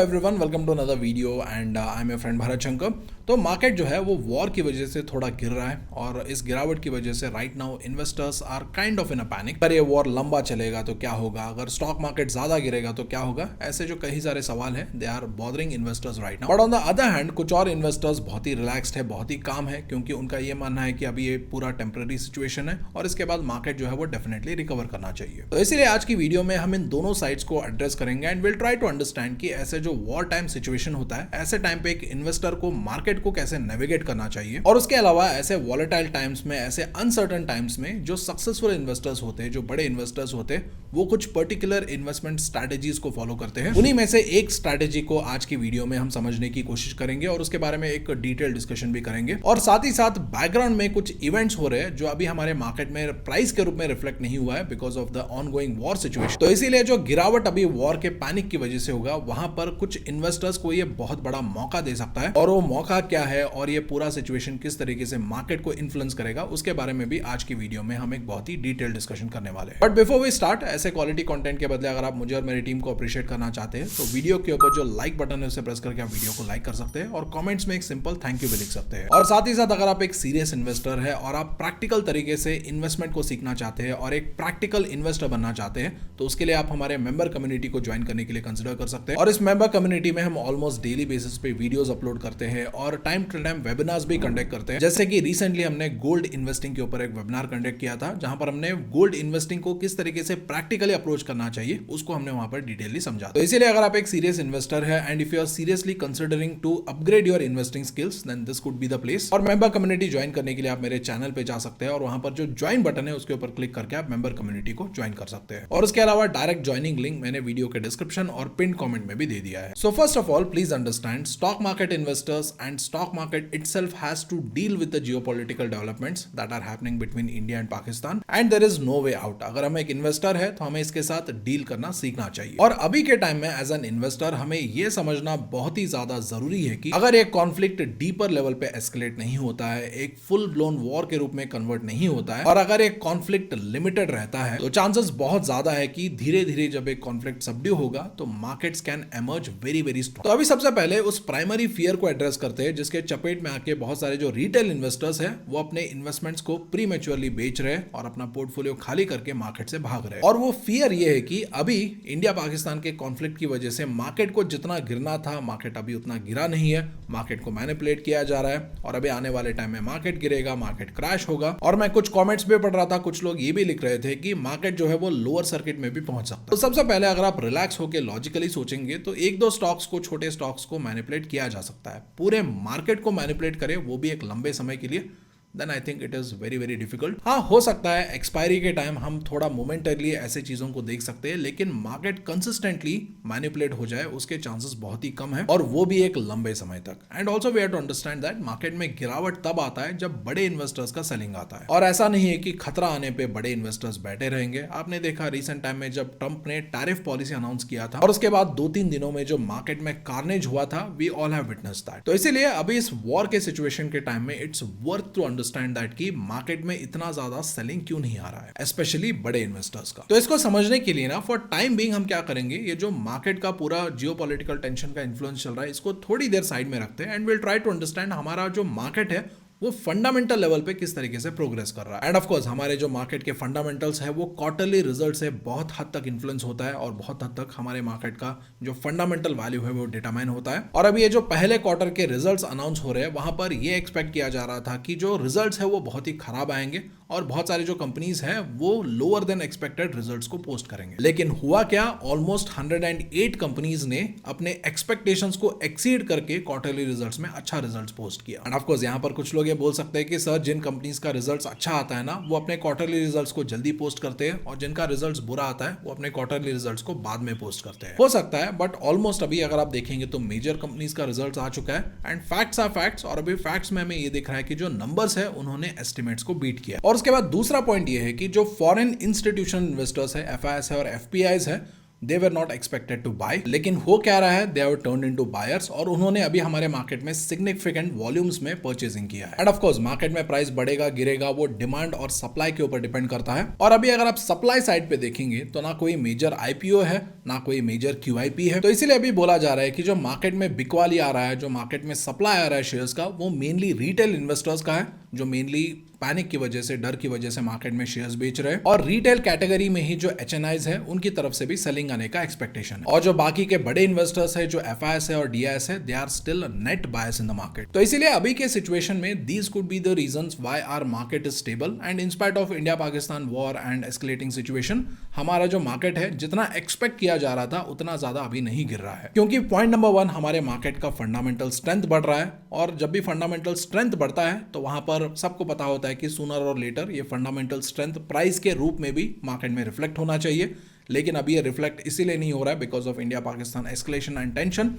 Everyone, welcome to another video and I am a friend Bharat Shankar. तो market जो है वो वॉर की वजह से थोड़ा गिर रहा है और इस गिरावट की वजह से right now investors are kind of in a panic. अगर ये वॉर लंबा चलेगा तो क्या होगा, अगर स्टॉक मार्केट ज्यादा गिरेगा तो क्या होगा, ऐसे जो कई सारे सवाल हैं they are bothering investors right now. But on the other hand कुछ और इन्वेस्टर्स बहुत ही रिलैक्स्ड है, बहुत ही काम है, क्योंकि उनका ये मानना है कि अभी ये पूरा टेम्पररी सिचुएशन है और इसके बाद मार्केट जो है वो डेफिनेटली रिकवर करना चाहिए। तो इसीलिए आज की वीडियो में हम इन दोनों साइड्स को एड्रेस करेंगे and will try to understand कि ऐसे जो वॉर टाइम सिचुएशन होता है, ऐसे टाइम पे एक इन्वेस्टर को मार्केट को कैसे नेविगेट करना चाहिए, और उसके अलावा ऐसे वॉलेटाइल टाइम्स में, ऐसे अनसर्टन टाइम्स में जो सक्सेसफुल इन्वेस्टर्स होते हैं, जो बड़े इन्वेस्टर्स होते हैं, वो कुछ पर्टिकुलर इन्वेस्टमेंट स्ट्रैटेजीज को फॉलो करते हैं। उन्हीं में से एक स्ट्रैटेजी को आज की वीडियो में हम समझने की कोशिश करेंगे और उसके बारे में एक डिटेल डिस्कशन भी करेंगे, और साथ ही साथ बैकग्राउंड में कुछ इवेंट्स हो रहे हैं जो अभी हमारे मार्केट में प्राइस के रूप में रिफ्लेक्ट नहीं हुआ है because of the ongoing war situation. तो इसीलिए जो गिरावट अभी वॉर के पैनिक की वजह से होगा, वहां पर कुछ इन्वेस्टर्स को ये बहुत बड़ा मौका दे सकता है, और वो मौका क्या है और ये पूरा सिचुएशन किस तरीके से मार्केट को इन्फ्लुएंस करेगा, उसके बारे में भी आज की वीडियो में हम एक बहुत ही डिटेल डिस्कशन करने वाले हैं। बट बिफोर वी स्टार्ट, ऐसे क्वालिटी कंटेंट के बदले अगर आप मुझे और मेरी टीम को अप्रिशिएट करना चाहते हैं तो वीडियो के ऊपर जो लाइक बटन है उसे प्रेस करके आप वीडियो को लाइक कर सकते हैं और कमेंट्स में एक सिंपल थैंक यू भी लिख सकते हैं। और साथ ही साथ अगर आप एक सीरियस इन्वेस्टर है और आप प्रैक्टिकल तरीके से इन्वेस्टमेंट को सीखना चाहते हैं और एक प्रैक्टिकल इन्वेस्टर बनना चाहते हैं, तो उसके लिए आप हमारे मेंबर कम्युनिटी को ज्वाइन करने के लिए कंसिडर कर सकते हैं। और इस मेंबर कम्युनिटी में हम ऑलमोस्ट डेली बेसिस पे वीडियोस अपलोड करते हैं और टाइम टू टाइम वेबिनार्स भी कंडक्ट करते हैं। जैसे कि रिसेंटली हमने गोल्ड इन्वेस्टिंग के ऊपर एक वेबिनार कंडक्ट किया था, जहां पर हमने गोल्ड इन्वेस्टिंग को किस तरीके से प्रैक्टिकली अप्रोच करना चाहिए उसको हमने वहां पर डिटेलली समझा। तो इसीलिए अगर आप एक सीरियस इन्वेस्टर है and if you are seriously considering to upgrade your investing skills, then this could be the place. और मेंबर कम्युनिटी ज्वाइन करने के लिए आप मेरे चैनल पे जा सकते हैं और वहां पर जो ज्वाइन बटन है उसके ऊपर क्लिक करके आप मेंबर कम्युनिटी को ज्वाइन कर सकते हैं। और उसके अलावा डायरेक्ट ज्वाइनिंग लिंक मैंने वीडियो के डिस्क्रिप्शन और पिन कमेंट में भी दे दिया है। So first of all please understand, stock market investors and stock market itself has to deal with the geopolitical developments that are happening between India and Pakistan and there is no way out. अगर हम एक investor है तो हमें इसके साथ deal करना सीखना चाहिए। और अभी के टाइम में एज एन इन्वेस्टर हमें यह समझना बहुत ही ज्यादा जरूरी है कि अगर एक कॉन्फ्लिक्ट डीपर लेवल पे एस्केलेट नहीं होता है, एक फुल ब्लोन वॉर के रूप में कन्वर्ट नहीं होता है, और अगर एक कॉन्फ्लिक्ट लिमिटेड रहता है, तो चांसेस बहुत ज्यादा है कि धीरे धीरे जब एक कॉन्फ्लिक्ट सबड्यू होगा तो markets can emerge very very strong. तो अभी सबसे पहले उस प्राइमरी फियर को एड्रेस करते हैं जिसके चपेट में आके बहुत सारे जो रिटेल इन्वेस्टर्स हैं वो अपने इन्वेस्टमेंट्स को प्रीमेच्योरली बेच रहे हैं और अपना पोर्टफोलियो खाली करके मार्केट से भाग रहे हैं। और वो फियर ये है कि अभी इंडिया पाकिस्तान के कॉन्फ्लिक्ट की वजह से मार्केट को जितना गिरना था, मार्केट अभी उतना गिरा नहीं है, मार्केट को मैनिपुलेट किया जा रहा है और अभी आने वाले टाइम में मार्केट गिरेगा, मार्केट क्रैश होगा। और मैं कुछ कमेंट्स भी पढ़ रहा था, कुछ लोग ये भी लिख रहे थे कि मार्केट जो है वो लोअर सर्किट में भी पहुंच सकता है। तो सबसे पहले अगर आप रिलैक्स होकर लॉजिकली सोचेंगे तो एक दो स्टॉक्स को, छोटे स्टॉक्स को मैनिपुलेट किया जा सकता है। पूरे मार्केट को मैनिपुलेट करे, वो भी एक लंबे समय के लिए, then I think it is very very difficult। हाँ, हो सकता है एक्सपायरी के टाइम हम थोड़ा मोमेंटरली ऐसे चीजों को देख सकते हैं, लेकिन मार्केट कंसिस्टेंटली मैनिपुलेट हो जाए उसके चांसेस बहुत ही कम है, और वो भी एक लंबे समय तक। And also we have to understand that market में गिरावट तब आता है जब बड़े इन्वेस्टर्स का सेलिंग आता है, और ऐसा नहीं है कि खतरा आने पे बड़े इन्वेस्टर्स बैठे रहेंगे। आपने देखा रिसेंट टाइम में जब ट्रंप ने टैरिफ पॉलिसी अनाउंस किया था और उसके बाद 2-3 दिनों में जो मार्केट में कार्नेज हुआ था, we all have witnessed that. तो इसीलिए अभी इस वॉर के सिचुएशन के टाइम में it's worth to understand that कि मार्केट में इतना ज्यादा सेलिंग क्यों नहीं आ रहा है, स्पेशली बड़े इन्वेस्टर्स का। तो इसको समझने के लिए ना फॉर टाइम बीइंग हम क्या करेंगे, ये जो मार्केट का पूरा जियोपॉलिटिकल टेंशन का इन्फ्लुएंस चल रहा है, इसको थोड़ी देर साइड में रखते हैं and will try to understand हमारा जो मार्केट है वो फंडामेंटल लेवल पे किस तरीके से प्रोग्रेस कर रहा है। एंड ऑफ कोर्स हमारे जो मार्केट के फंडामेंटल्स है वो क्वार्टरली रिजल्ट से बहुत हद तक इन्फ्लुएंस होता है और बहुत हद तक हमारे मार्केट का जो फंडामेंटल वैल्यू है वो डिटरमाइन होता है। और अभी ये जो पहले क्वार्टर के रिजल्ट्स अनाउंस हो रहे हैं, वहां पर ये एक्सपेक्ट किया जा रहा था कि जो रिजल्ट्स है वो बहुत ही खराब आएंगे और बहुत सारे जो कंपनीज हैं वो लोअर देन एक्सपेक्टेड रिजल्ट्स को पोस्ट करेंगे। लेकिन हुआ क्या, ऑलमोस्ट 108 कंपनीज ने अपने एक्सपेक्टेशंस को एक्सीड करके क्वार्टरली रिजल्ट्स में अच्छा रिजल्ट्स पोस्ट किया। एंड ऑफ कोर्स यहाँ पर कुछ लोग ये बोल सकते हैं कि सर, जिन कंपनीज का रिजल्ट्स अच्छा आता है ना, वो अपने क्वार्टरली रिजल्ट्स को जल्दी पोस्ट करते हैं, और जिनका रिजल्ट्स बुरा आता है वो अपने क्वार्टरली रिजल्ट्स को बाद में पोस्ट करते हैं। हो सकता है, बट ऑलमोस्ट अभी अगर आप देखेंगे तो मेजर कंपनीज का रिजल्ट्स आ चुका है एंड फैक्ट्स आर फैक्ट्स, और अभी फैक्ट्स में हमें ये दिख रहा है कि जो नंबर्स है उन्होंने एस्टिमेट्स को बीट किया। और उसके बाद दूसरा पॉइंट ये है कि जो फॉरेन इंस्टीट्यूशनल इन्वेस्टर्स है, एफआईएस है और एफपीआईज है, they were not expected to buy, लेकिन हो क्या रहा है, they have turned into buyers और उन्होंने अभी हमारे मार्केट में सिग्निफिकेंट वॉल्यूम्स में परचेजिंग किया है। एंड ऑफ कोर्स मार्केट में प्राइस बढ़ेगा गिरेगा वो डिमांड और सप्लाई के ऊपर डिपेंड करता है। और अभी अगर आप सप्लाई साइड पे देखेंगे तो ना कोई मेजर आईपीओ है ना कोई मेजर क्यूआईपी है, तो इसीलिए अभी बोला जा रहा है कि जो मार्केट में बिकवाली आ रहा है, जो मार्केट में सप्लाई आ रहा है शेयर्स का, वो मेनली रिटेल इन्वेस्टर्स का है जो मेनली पैनिक की वजह से, डर की वजह से मार्केट में शेयर्स बेच रहे हैं। और रिटेल कैटेगरी में ही जो एचएनआईज है उनकी तरफ से भी सेलिंग आने का एक्सपेक्टेशन है। और जो बाकी के बड़े इन्वेस्टर्स है, जो एफआईएस है और डीआईएस है, they are still net buyers in the market. तो इसीलिए अभी के सिचुएशन में these could be the reasons why our market is stable and in spite of India Pakistan war and escalating situation, हमारा जो मार्केट है जितना एक्सपेक्ट किया जा रहा था उतना ज्यादा अभी नहीं गिर रहा है। क्योंकि पॉइंट नंबर 1, हमारे मार्केट का फंडामेंटल स्ट्रेंथ बढ़ रहा है और जब भी फंडामेंटल स्ट्रेंथ बढ़ता है तो वहां पर सबको पता होता है कि सूनर और ये फंडामेंटल स्ट्रेंथ प्राइस के रूप में भी मार्केट में रिफ्लेक्ट होना चाहिए। लेकिन अभी ये रिफ्लेक्ट इसीलिए नहीं हो रहा है because of India Pakistan escalation and tension.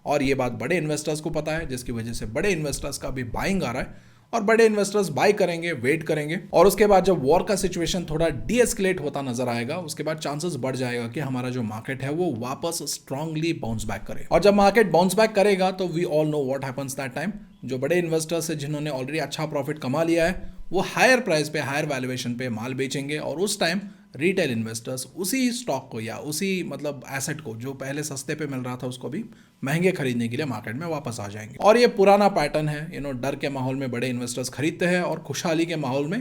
और ये बात बड़े इन्वेस्टर्स को पता है, जिसकी वजह से बड़े इन्वेस्टर्स का भी बाइंग आ रहा है और बड़े इन्वेस्टर्स बाय करेंगे, वेट करेंगे और उसके बाद जब वॉर का सिचुएशन थोड़ा डीएस्केलेट होता नजर आएगा उसके बाद चांसेस बढ़ जाएगा कि हमारा जो मार्केट है वो वापस स्ट्रांगली बाउंस बैक करे। और जब मार्केट बाउंस बैक करेगा तो we all know what happens that time. जो बड़े इन्वेस्टर्स है जिन्होंने ऑलरेडी अच्छा प्रॉफिट कमा लिया है वो हायर प्राइस पे, हायर वैल्यूएशन पे माल बेचेंगे और उस टाइम रिटेल इन्वेस्टर्स उसी स्टॉक को या उसी मतलब एसेट को जो पहले सस्ते पे मिल रहा था उसको भी महंगे खरीदने के लिए मार्केट में वापस आ जाएंगे। और ये पुराना पैटर्न है, डर के माहौल में बड़े इन्वेस्टर्स खरीदते हैं और खुशहाली के माहौल में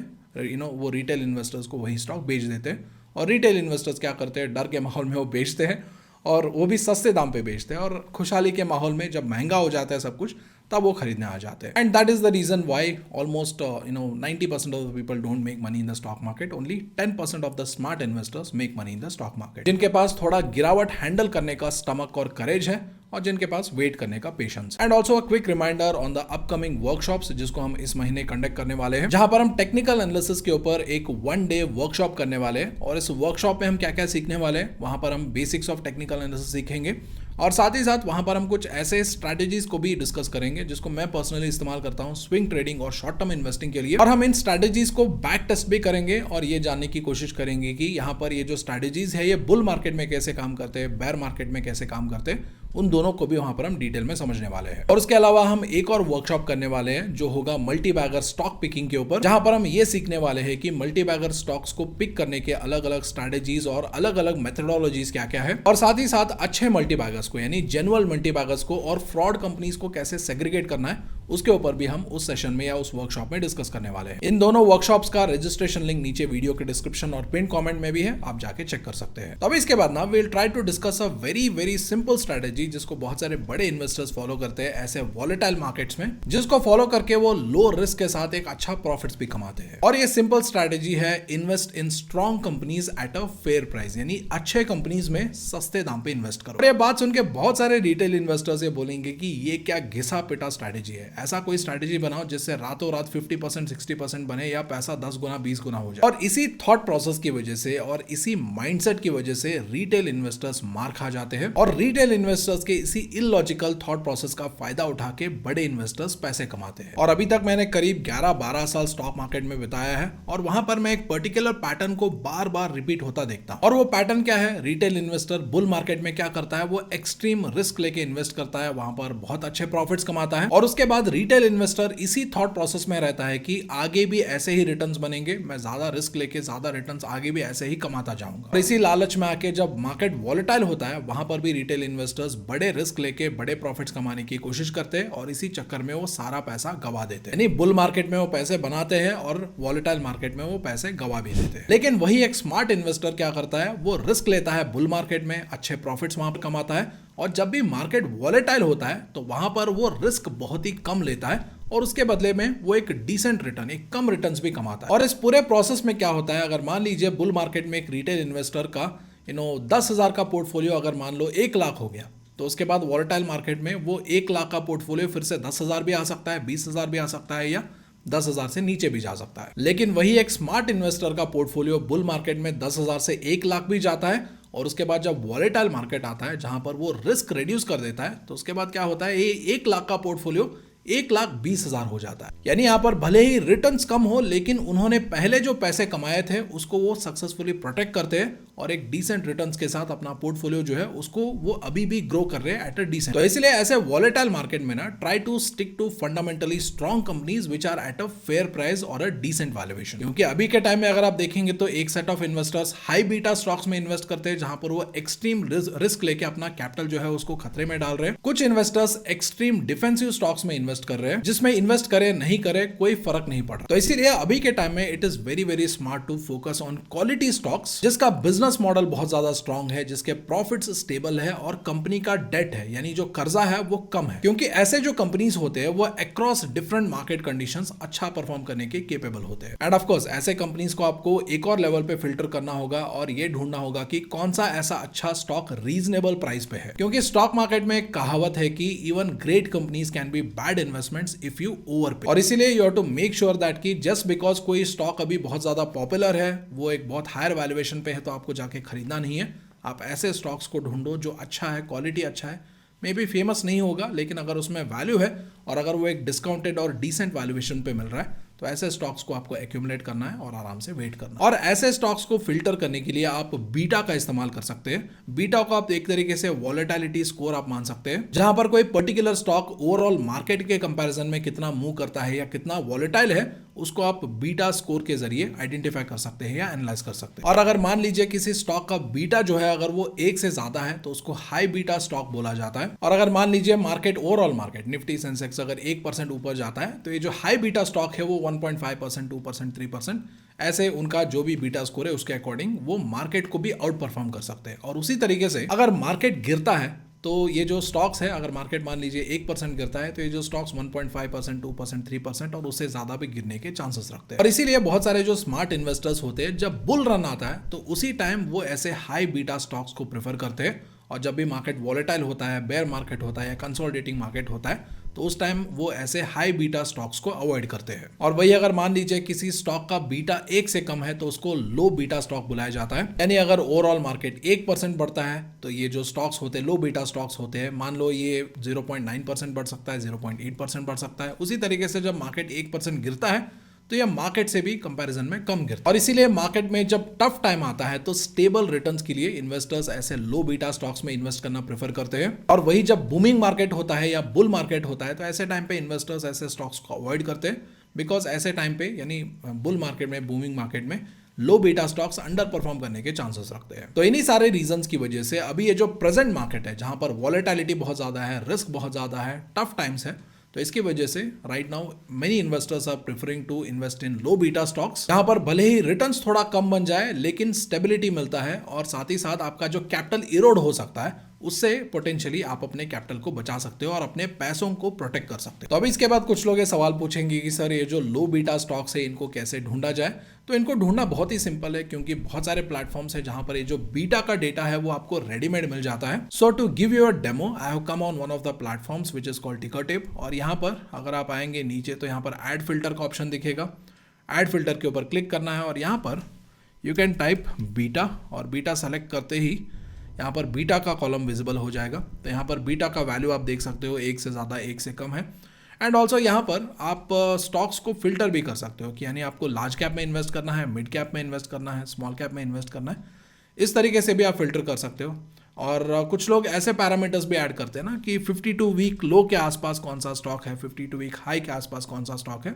वो रिटेल इन्वेस्टर्स को वही स्टॉक बेच देते हैं। और रिटेल इन्वेस्टर्स क्या करते हैं, डर के माहौल में वो बेचते हैं और वो भी सस्ते दाम पे बेचते हैं और खुशहाली के माहौल में जब महंगा हो जाता है सब कुछ तब वो खरीदने आ जाते हैं। And that is the reason why almost 90% of the people don't make money in the stock market, only 10% of the smart investors make money in the stock market, जिनके पास थोड़ा गिरावट हैंडल करने का स्टमक और करेज है और जिनके पास वेट करने का patience. And also a quick reminder on the upcoming workshops जिसको हम इस महीने कंडक्ट करने वाले हैं, जहां पर हम टेक्निकल एनालिसिस के ऊपर एक 1 डे वर्कशॉप करने वाले हैं। और इस वर्कशॉप में हम क्या क्या सीखने वाले हैं, वहां पर हम बेसिक्स ऑफ टेक्निकल एनालिसिस सीखेंगे और साथ ही साथ वहां पर हम कुछ ऐसे स्ट्रैटेजीज को भी डिस्कस करेंगे जिसको मैं पर्सनली इस्तेमाल करता हूं स्विंग ट्रेडिंग और शॉर्ट टर्म इन्वेस्टिंग के लिए। और हम इन स्ट्रैटेजीज को बैक टेस्ट भी करेंगे और ये जानने की कोशिश करेंगे कि यहाँ पर ये जो स्ट्रैटेजीज है ये बुल मार्केट में कैसे काम करते हैं, बेयर मार्केट में कैसे काम करते हैं, उन दोनों को भी वहां पर हम डिटेल में समझने वाले हैं। और उसके अलावा हम एक और वर्कशॉप करने वाले हैं जो होगा मल्टी बैगर स्टॉक पिकिंग के ऊपर, जहां पर हम ये सीखने वाले हैं कि मल्टी बैगर स्टॉक्स को पिक करने के अलग अलग स्ट्रैटेजीज और अलग अलग मेथडोलॉजीज क्या क्या है और साथ ही साथ अच्छे मल्टी बैगर्स को यानी जेन्युइन मल्टी बैगर्स को और फ्रॉड कंपनीज को कैसे सेग्रीगेट करना है उसके ऊपर भी हम उस सेशन में या उस वर्कशॉप में डिस्कस करने वाले हैं। इन दोनों वर्कशॉप्स का रजिस्ट्रेशन लिंक नीचे वीडियो के डिस्क्रिप्शन और पिन कमेंट में भी है, आप जाके चेक कर सकते हैं। तब इसके बाद ना we will try to discuss a very very simple strategy जिसको बहुत सारे बड़े इन्वेस्टर्स फॉलो करते हैं ऐसे वॉलेटाइल मार्केट्स में, जिसको फॉलो करके वो लो रिस्क के साथ एक अच्छा प्रॉफिट्स भी कमाते हैं। और ये सिंपल स्ट्रेटेजी है invest in strong companies eight a fair price, यानी अच्छे कंपनीज में सस्ते दाम पे इन्वेस्ट करो। और ये बात सुन के बहुत सारे रिटेल इन्वेस्टर्स ये बोलेंगे कि ये क्या घिसा पिटा स्ट्रेटेजी है, ऐसा कोई स्ट्रेटेजी बनाओ जिससे रातों रात 50% 60% बने या पैसा 10 गुना 20 गुना हो जाए। और इसी थॉट प्रोसेस की वजह से और इसी माइंडसेट की वजह से रिटेल इन्वेस्टर्स मार खा जाते हैं और रिटेल इन्वेस्टर्स के इसी इलॉजिकल थॉट प्रोसेस का फायदा उठा के बड़े इन्वेस्टर्स पैसे कमाते हैं। और अभी तक मैंने करीब 11-12 साल स्टॉक मार्केट में बिताया है और वहां पर मैं एक पर्टिकुलर पैटर्न को बार बार रिपीट होता देखता हूं। और वो पैटर्न क्या है, रिटेल इन्वेस्टर बुल मार्केट में क्या करता है, वो एक्सट्रीम रिस्क लेके इन्वेस्ट करता है, वहां पर बहुत अच्छे प्रॉफिट्स कमाता है और उसके बाद रिटेल इन्वेस्टर इसी थॉट प्रोसेस में रहता है कि आगे भी ऐसे ही रिटर्न्स बनेंगे, मैं ज्यादा रिस्क लेके ज्यादा रिटर्न्स आगे भी ऐसे ही कमाता जाऊंगा। और इसी लालच में आके जब मार्केट वॉलेटाइल होता है वहां पर भी रिटेल इन्वेस्टर्स बड़े रिस्क लेके बड़े प्रॉफिट्स कमाने की कोशिश करते हैं और इसी चक्कर में वो सारा पैसा गवा देते हैं। यानी बुल मार्केट में वो पैसे बनाते हैं और वॉलेटाइल मार्केट में वो पैसे गवा भी देते हैं। लेकिन वही एक स्मार्ट इन्वेस्टर क्या करता है, वो रिस्क लेता है बुल मार्केट में, अच्छे प्रॉफिट्स वहां पर कमाता है और जब भी मार्केट वॉलेटाइल होता है तो वहां पर वो रिस्क बहुत ही कम लेता है और उसके बदले में वो एक डिसेंट रिटर्न, एक कम रिटर्न्स भी कमाता है। और इस पूरे प्रोसेस में क्या होता है, अगर मान लीजिए बुल मार्केट में एक रिटेल इन्वेस्टर का 10,000 का पोर्टफोलियो अगर मान लो 1 लाख हो गया तो उसके बाद वॉलेटाइल मार्केट में वो 1 लाख का पोर्टफोलियो फिर से 10,000 भी आ सकता है, 20,000 भी आ सकता है या 10,000 से नीचे भी जा सकता है। लेकिन वही एक स्मार्ट इन्वेस्टर का पोर्टफोलियो बुल मार्केट में 10,000 से 1 लाख भी जाता है और उसके बाद जब वॉलेटाइल मार्केट आता है जहां पर वो रिस्क रिड्यूस कर देता है तो उसके बाद क्या होता है, ये 1 लाख का पोर्टफोलियो 1,20,000 हो जाता है। यानी यहाँ पर भले ही रिटर्न्स कम हो लेकिन उन्होंने पहले जो पैसे कमाए थे उसको वो सक्सेसफुली प्रोटेक्ट करते हैं और एक डिसेंट रिटर्न्स के साथ अपना पोर्टफोलियो जो है उसको वो अभी भी ग्रो कर रहे हैं एट अ डिसेंट। तो इसलिए ऐसे वॉलेटाइल मार्केट में ना try to stick to fundamentally strong companies which are at a fair price और अ डिसेंट वैल्यूएशन। क्योंकि अभी के टाइम में अगर आप देखेंगे तो एक set of investors high beta stocks में इन्वेस्ट करते हैं जहां पर वो एक्सट्रीम रिस्क लेके अपना कैपिटल जो है उसको खतरे में डाल रहे हैं। कुछ इन्वेस्टर्स एक्सट्रीम डिफेंसिव स्टॉक्स में इन्वेस्ट कर रहे हैं जिसमें इन्वेस्ट करे नहीं करे कोई फर्क नहीं पड़ रहा। तो इसीलिए अभी के टाइम में it is very very smart to focus on quality stocks जिसका बिजनेस मॉडल बहुत ज्यादा स्ट्रॉन्ग है, जिसके प्रॉफिट्स स्टेबल है और कंपनी का डेट है यानी जो कर्जा है वो कम है। क्योंकि ऐसे जो कंपनीज होते हैं वो अक्रॉस डिफरेंट मार्केट कंडीशंस अच्छा परफॉर्म करने के केपेबल होते हैं। एंड ऑफ कोर्स ऐसे कंपनीज को आपको एक और लेवल पे फिल्टर करना होगा और ये ढूंढना होगा कि कौन सा ऐसा अच्छा स्टॉक रीजनेबल प्राइस पे है। क्योंकि स्टॉक मार्केट में एक कहावत है कि even great companies can be bad investments if you overpay. और इसीलिए you have to make sure that कि जस्ट बिकॉज कोई स्टॉक अभी बहुत ज्यादा पॉपुलर है, वो एक बहुत हायर वैल्यूएशन पे है, तो आपको जाके खरीदना नहीं है। आप ऐसे स्टॉक्स को ढूंढो जो अच्छा है, क्वालिटी अच्छा है, मे बी फेमस नहीं होगा लेकिन अगर उसमें वैल्यू है और अगर वो एक डिस्काउंटेड और डिसेंट वैल्यूएशन पे मिल रहा है तो ऐसे स्टॉक्स को आपको एक्यूमुलेट करना है और आराम से वेट करना है। और ऐसे स्टॉक्स को फिल्टर करने के लिए आप बीटा का इस्तेमाल कर सकते हैं। बीटा को आप एक तरीके से वॉलेटिलिटी स्कोर आप मान सकते हैं, जहां पर कोई पर्टिकुलर स्टॉक ओवरऑल मार्केट के कंपैरिजन में कितना मूव करता है या कितना वॉलेटाइल है उसको आप बीटा स्कोर के जरिए आइडेंटिफाई कर सकते हैं या एनालाइज कर सकते हैं। और अगर मान लीजिए किसी स्टॉक का बीटा जो है अगर वो 1 से ज्यादा है तो उसको हाई बीटा स्टॉक बोला जाता है। और अगर मान लीजिए market overall market Nifty Sensex अगर 1% ऊपर जाता है तो ये जो हाई बीटा स्टॉक है वो 1.5%, 2%, 3% ऐसे उनका जो भी बीटा स्कोर है उसके अकॉर्डिंग वो मार्केट को भी आउट परफॉर्म कर सकते हैं। और उसी तरीके से अगर मार्केट गिरता है तो ये जो स्टॉक्स है, अगर मार्केट मान लीजिए 1% गिरता है तो ये जो स्टॉक्स 1.5%, 2%, 3% और उससे ज्यादा भी गिरने के चांसेस रखते हैं। और इसीलिए बहुत सारे जो स्मार्ट इन्वेस्टर्स होते हैं जब बुल रन आता है तो उसी टाइम वो ऐसे हाई बीटा स्टॉक्स को प्रेफर करते हैं। और जब भी मार्केट वॉलेटाइल होता है, बेयर मार्केट होता है या कंसोलिडेटिंग मार्केट होता है तो उस टाइम वो ऐसे हाई बीटा स्टॉक्स को अवॉइड करते हैं। और वही अगर मान लीजिए किसी स्टॉक का बीटा 1 से कम है तो उसको लो बीटा स्टॉक बुलाया जाता है। यानी अगर ओवरऑल मार्केट 1% बढ़ता है तो ये जो स्टॉक्स होते हैं लो बीटा स्टॉक्स होते हैं, मान लो ये 0.9% बढ़ सकता है, 0.8% बढ़ सकता है। उसी तरीके से जब मार्केट 1% गिरता है तो यह मार्केट से भी कंपैरिजन में कम गिरता है। और इसीलिए मार्केट में जब टफ टाइम आता है तो स्टेबल रिटर्न्स के लिए इन्वेस्टर्स ऐसे लो बीटा स्टॉक्स में इन्वेस्ट करना प्रेफर करते हैं। और वही जब बूमिंग मार्केट होता है या बुल मार्केट होता है तो ऐसे टाइम पे इन्वेस्टर्स ऐसे स्टॉक्स को अवॉइड करते हैं, बिकॉज ऐसे टाइम पे यानी बुल मार्केट में, बूमिंग मार्केट में लो बीटा स्टॉक्स अंडर परफॉर्म करने के चांसेस रखते हैं। तो इन्हीं सारे रीजंस की वजह से अभी ये जो प्रेजेंट मार्केट है जहां पर वॉलेटिलिटी बहुत ज्यादा है, रिस्क बहुत ज्यादा है, टफ टाइम्स है, तो इसकी वजह से right now many investors are preferring to invest in low beta stocks, जहां पर भले ही रिटर्न्स थोड़ा कम बन जाए लेकिन स्टेबिलिटी मिलता है और साथ ही साथ आपका जो कैपिटल इरोड हो सकता है उससे पोटेंशियली आप अपने कैपिटल को बचा सकते हो और अपने पैसों को प्रोटेक्ट कर सकते हो। तो अभी इसके बाद कुछ लोग ये सवाल पूछेंगे कि सर ये जो लो बीटा स्टॉक्स है इनको कैसे ढूंढा जाए। तो इनको ढूंढना बहुत ही सिंपल है क्योंकि बहुत सारे प्लेटफॉर्म्स है जहां पर ये जो बीटा का डेटा है वो आपको रेडीमेड मिल जाता है। So to give you a demo I have come on one of the platforms which is called Tickertape. और यहाँ पर अगर आप आएंगे नीचे तो यहाँ पर ऐड फिल्टर का ऑप्शन दिखेगा। ऐड फिल्टर के ऊपर क्लिक करना है और यहाँ पर यू कैन टाइप बीटा और बीटा सेलेक्ट करते ही यहाँ पर बीटा का कॉलम विजिबल हो जाएगा। तो यहाँ पर बीटा का वैल्यू आप देख सकते हो 1 से ज़्यादा, 1 से कम है। एंड ऑल्सो यहाँ पर आप स्टॉक्स को फिल्टर भी कर सकते हो कि यानी आपको लार्ज कैप में इन्वेस्ट करना है, मिड कैप में इन्वेस्ट करना है, स्मॉल कैप में इन्वेस्ट करना है, इस तरीके से भी आप फिल्टर कर सकते हो। और कुछ लोग ऐसे पैरामीटर्स भी ऐड करते हैं ना कि 52 वीक लो के आसपास कौन सा स्टॉक है, 52 वीक हाई के आसपास कौन सा स्टॉक है,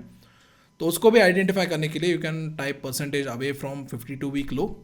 तो उसको भी आइडेंटिफाई करने के लिए you can type percentage away from 52 week low.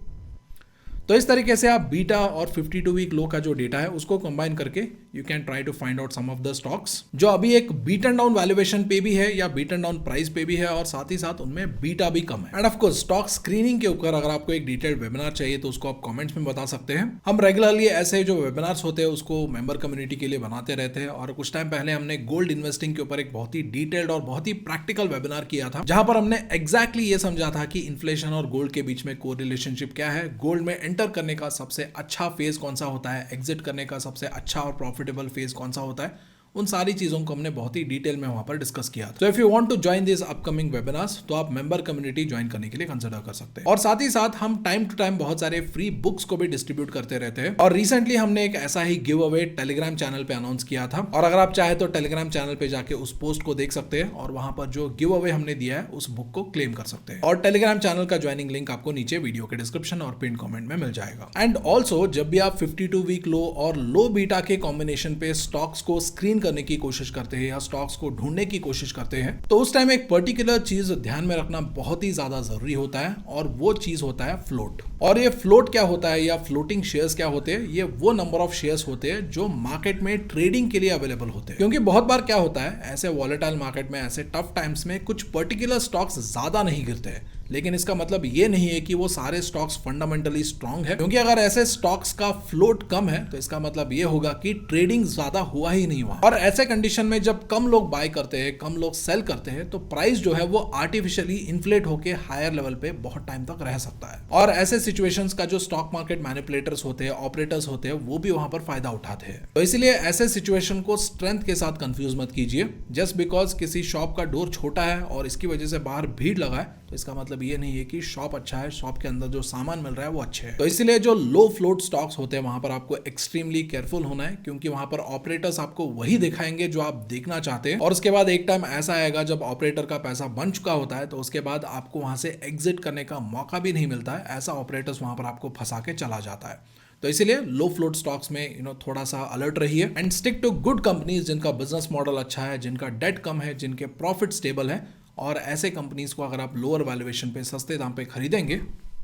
तो इस तरीके से आप बीटा और 52 वीक लो का जो डेटा है उसको कंबाइन करके you can try to find out some of the stocks जो अभी एक बीटन डाउन वैल्यूएशन पे भी है या बीटन डाउन प्राइस पे भी है और साथ ही साथ उनमें बीटा भी कम है। End of course stock screening के ऊपर अगर आपको एक डिटेल्ड वेबिनार चाहिए तो उसको आप कमेंट्स में बता सकते हैं। हम रेगुलरली ऐसे जो वेबिनार्स होते हैं उसको मेंबर कम्युनिटी के लिए बनाते रहते हैं और कुछ टाइम पहले हमने गोल्ड इन्वेस्टिंग के ऊपर एक बहुत ही डिटेल्ड और बहुत ही प्रैक्टिकल वेबिनार किया था जहां पर हमने एग्जैक्टली ये समझा था कि इन्फ्लेशन और गोल्ड के बीच में कोरिलेशनशिप क्या है, गोल्ड में एंटर करने का सबसे अच्छा फेज कौन सा होता है, एग्जिट करने का सबसे अच्छा और प्रॉफिटेबल फेज कौन सा होता है, उन सारी चीजों को हमने बहुत ही डिटेल में वहां पर डिस्कस किया। तो if you want to join this upcoming webinars तो आप मेंबर कम्युनिटी ज्वाइन करने के लिए कंसिडर कर सकते हैं। और साथ ही साथ हम टाइम टू टाइम बहुत सारे फ्री बुक्स को भी डिस्ट्रीब्यूट करते रहते हैं। और रिसेंटली हमने एक ऐसा ही गिव अवे टेलीग्राम चैनल पे अनाउंस किया था, और अगर आप चाहे तो टेलीग्राम चैनल पे जाके उस पोस्ट को देख सकते हैं और वहां पर जो गिव अवे हमने दिया है उस बुक को क्लेम कर सकते हैं। और टेलीग्राम चैनल का ज्वाइनिंग लिंक आपको नीचे वीडियो के डिस्क्रिप्शन और पिन कमेंट में मिल जाएगा। एंड ऑल्सो जब भी आप 52 वीक लो और लो बीटा के कॉम्बिनेशन पे स्टॉक्स को स्क्रीन करने की कोशिश करते हैं या स्टॉक्स को ढूंढने की कोशिश करते हैं तो उस टाइम एक पर्टिकुलर चीज ध्यान में रखना बहुत ही ज्यादा जरूरी होता है, और वो चीज होता है फ्लोट। और ये फ्लोट क्या होता है या फ्लोटिंग शेयर्स क्या होते हैं? ये वो नंबर ऑफ शेयर्स होते हैं जो मार्केट में ट्रेडिंग के लिए अवेलेबल होते हैं। क्योंकि बहुत बार क्या होता है, ऐसे वॉलेटाइल मार्केट में, ऐसे टफ टाइम्स में कुछ पर्टिकुलर स्टॉक्स ज्यादा नहीं गिरते हैं, लेकिन इसका मतलब ये नहीं है कि वो सारे स्टॉक्स फंडामेंटली स्ट्रांग है। क्योंकि अगर ऐसे स्टॉक्स का फ्लोट कम है तो इसका मतलब ये होगा कि ट्रेडिंग ज्यादा हुआ ही नहीं हुआ। और ऐसे कंडीशन में जब कम लोग बाय करते हैं, कम लोग सेल करते हैं, तो प्राइस जो है वो आर्टिफिशियली इन्फ्लेट होकर हायर लेवल पे बहुत टाइम तक रह सकता है। और ऐसे सिचुएशंस का जो स्टॉक मार्केट मैनिपुलेटर्स होते हैं, ऑपरेटर्स होते हैं, वो भी वहां पर फायदा उठाते हैं। तो इसलिए ऐसे सिचुएशन को स्ट्रेंथ के साथ कंफ्यूज मत कीजिए। जस्ट बिकॉज किसी शॉप का डोर छोटा है और इसकी वजह से बाहर भीड़ लगा है तो इसका मतलब ये नहीं है कि शॉप अच्छा है, शॉप के अंदर जो सामान मिल रहा है वो अच्छे है। तो इसलिए जो लो फ्लोट स्टॉक्स होते हैं वहां पर आपको एक्सट्रीमली केयरफुल होना है, क्योंकि वहां पर ऑपरेटर्स आपको वही दिखाएंगे जो आप देखना चाहते हैं। और उसके बाद एक टाइम ऐसा आएगा जब ऑपरेटर का पैसा बन चुका होता है तो उसके बाद आपको वहां से एग्जिट करने का मौका भी नहीं मिलता है। ऐसा ऑपरेटर्स वहां पर आपको फंसा के चला जाता है। तो इसीलिए लो फ्लोट स्टॉक्स में थोड़ा सा अलर्ट रहिए and stick to good companies जिनका बिजनेस मॉडल अच्छा है, जिनका डेट कम है, जिनके प्रॉफिट स्टेबल है। और ऐसे कंपनीज को अगर आप लोअर वैल्यूएशन पे सस्ते दाम पे खरीदेंगे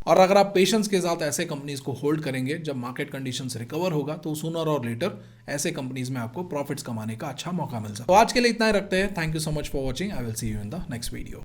और अगर आप पेशेंस के साथ ऐसे कंपनीज को होल्ड करेंगे, जब मार्केट कंडीशंस रिकवर होगा तो सूनर और लेटर ऐसे कंपनीज में आपको प्रॉफिट्स कमाने का अच्छा मौका मिल सकता है। तो आज के लिए इतना ही रखते हैं। Thank you so much for watching. I will see you in the next video.